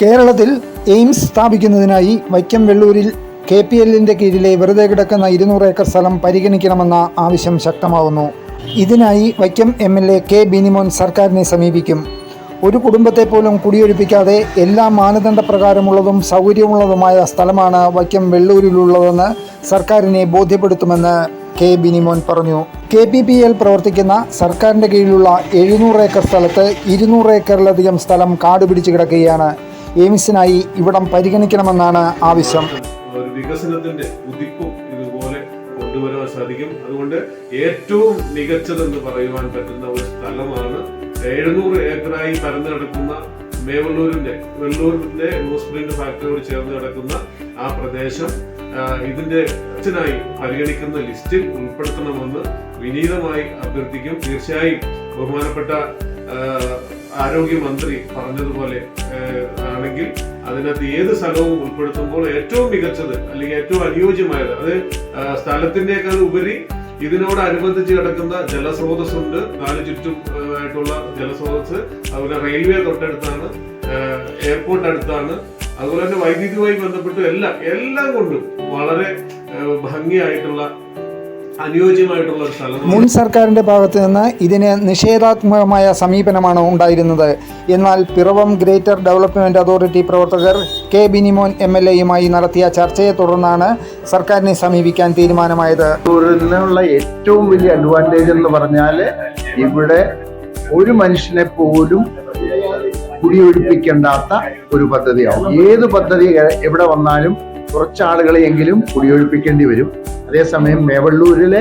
കേരളത്തിൽ എയിംസ് സ്ഥാപിക്കുന്നതിനായി വൈക്കം വെള്ളൂരിൽ KPLന്റെ കീഴിലെ വെറുതെ കിടക്കുന്ന 200 ഏക്കർ സ്ഥലം പരിഗണിക്കണമെന്ന ആവശ്യം ശക്തമാവുന്നു. ഇതിനായി വൈക്കം MLA കെ ബിനിമോൻ സർക്കാരിനെ സമീപിക്കും. ഒരു കുടുംബത്തെ പോലും കുടിയൊഴിപ്പിക്കാതെ എല്ലാ മാനദണ്ഡപ്രകാരമുള്ളതും സൗകര്യമുള്ളതുമായ സ്ഥലമാണ് വൈക്കം വെള്ളൂരിലുള്ളതെന്ന് സർക്കാരിനെ ബോധ്യപ്പെടുത്തുമെന്ന് കെ ബിനിമോൻ പറഞ്ഞു. KPPL പ്രവർത്തിക്കുന്ന സർക്കാരിൻ്റെ കീഴിലുള്ള 700 ഏക്കർ സ്ഥലത്ത് 200 ഏക്കറിലധികം സ്ഥലം കാടുപിടിച്ച് കിടക്കുകയാണ്. എയിംസിനായി ഇവിടം പരിഗണിക്കണമെന്നാണ് ആവശ്യം. ഒരു വികസനത്തിന്റെ ഉദിപ്പും ഇതുപോലെ കൊണ്ടുവരാൻ സാധിക്കും. അതുകൊണ്ട് ഏറ്റവും മികച്ചതെന്ന് പറയുവാൻ പറ്റുന്ന ഒരു സ്ഥലമാണ് 700 ഏക്കറായി പരന്നു കിടക്കുന്ന വെള്ളൂരിന്റെ ന്യൂസ് പ്രിന്റ് ഫാക്ടറിയോട് ചേർന്ന് കിടക്കുന്ന ആ പ്രദേശം ഇതിന്റെ പരിഗണിക്കുന്ന ലിസ്റ്റിൽ ഉൾപ്പെടുത്തണമെന്ന് വിനീതമായി അഭ്യർത്ഥിക്കും. തീർച്ചയായും ബഹുമാനപ്പെട്ട ആരോഗ്യമന്ത്രി പറഞ്ഞതുപോലെ ആണെങ്കിൽ അതിനകത്ത് ഏത് സ്ഥലവും ഉൾപ്പെടുത്തുമ്പോൾ ഏറ്റവും മികച്ചത് അല്ലെങ്കിൽ ഏറ്റവും അനുയോജ്യമായത് അത് സ്ഥലത്തിൻ്റെക്കാൾ ഉപരി ഇതിനോടനുബന്ധിച്ച് കിടക്കുന്ന ജലസ്രോതസ്സുണ്ട്. നാല് ചുറ്റും ആയിട്ടുള്ള ജലസ്രോതസ്, അതുപോലെ റെയിൽവേ തൊട്ടടുത്താണ്, എയർപോർട്ട് അടുത്താണ്, അതുപോലെ തന്നെ വൈദ്യുതിയുമായി ബന്ധപ്പെട്ട് എല്ലാം കൊണ്ടും വളരെ ഭംഗിയായിട്ടുള്ള അനുയോജ്യമായിട്ടുള്ള ഒരു സ്ഥലം. മുൻ സർക്കാരിൻ്റെ ഭാഗത്ത് നിന്ന് ഇതിന് നിഷേധാത്മകമായ സമീപനമാണ് ഉണ്ടായിരുന്നത്. എന്നാൽ പിറവം ഗ്രേറ്റർ ഡെവലപ്മെന്റ് അതോറിറ്റി പ്രവർത്തകർ കെ ബിനിമോൻ MLAയുമായി നടത്തിയ ചർച്ചയെ തുടർന്നാണ് സർക്കാരിനെ സമീപിക്കാൻ തീരുമാനമായത്. ൂരിനുള്ള ഏറ്റവും വലിയ അഡ്വാൻറ്റേജ് എന്ന് പറഞ്ഞാൽ ഇവിടെ ഒരു മനുഷ്യനെ പോലും കുടിയൊഴിപ്പിക്കേണ്ടാത്ത ഒരു പദ്ധതിയാവും. ഏത് പദ്ധതി എവിടെ വന്നാലും കുറച്ചാളുകളെയെങ്കിലും കുടിയൊഴിപ്പിക്കേണ്ടി വരും. അതേസമയം മേവള്ളൂരിലെ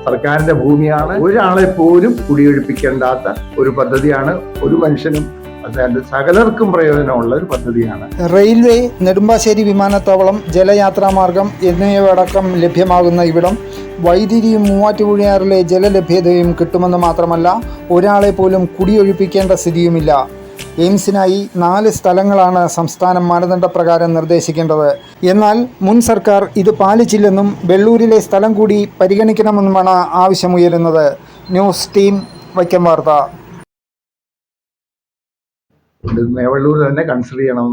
സർക്കാരിന്റെ ഭൂമിയാണ്. ഒരാളെ പോലും കുടിയൊഴിപ്പിക്കേണ്ടാത്ത ഒരു പദ്ധതിയാണ്. ഒരു മനുഷ്യനും അതായത് സകലർക്കും പ്രയോജനമുള്ള ഒരു പദ്ധതിയാണ്. റെയിൽവേ, നെടുമ്പാശ്ശേരി വിമാനത്താവളം, ജലയാത്രാമാർഗം എന്നിവയടക്കം ലഭ്യമാകുന്ന ഇവിടം വൈദ്യുതിയും മൂവാറ്റുപുഴയാറിലെ ജലലഭ്യതയും കിട്ടുമെന്ന് മാത്രമല്ല ഒരാളെ പോലും കുടിയൊഴിപ്പിക്കേണ്ട സ്ഥിതിയുമില്ല. എയിംസിനായി 4 സ്ഥലങ്ങളാണ് സംസ്ഥാനം മാനദണ്ഡപ്രകാരം നിർദ്ദേശിക്കേണ്ടത്. എന്നാൽ മുൻ സർക്കാർ ഇത് പാലിച്ചില്ലെന്നും വെള്ളൂരിലെ സ്ഥലം കൂടി പരിഗണിക്കണമെന്നുമാണ് ആവശ്യമുയരുന്നത്. ന്യൂസ് ടീം, വൈക്കം വാർത്ത. മേവള്ളൂർ തന്നെ കൺസിഡർ ചെയ്യണമെന്ന്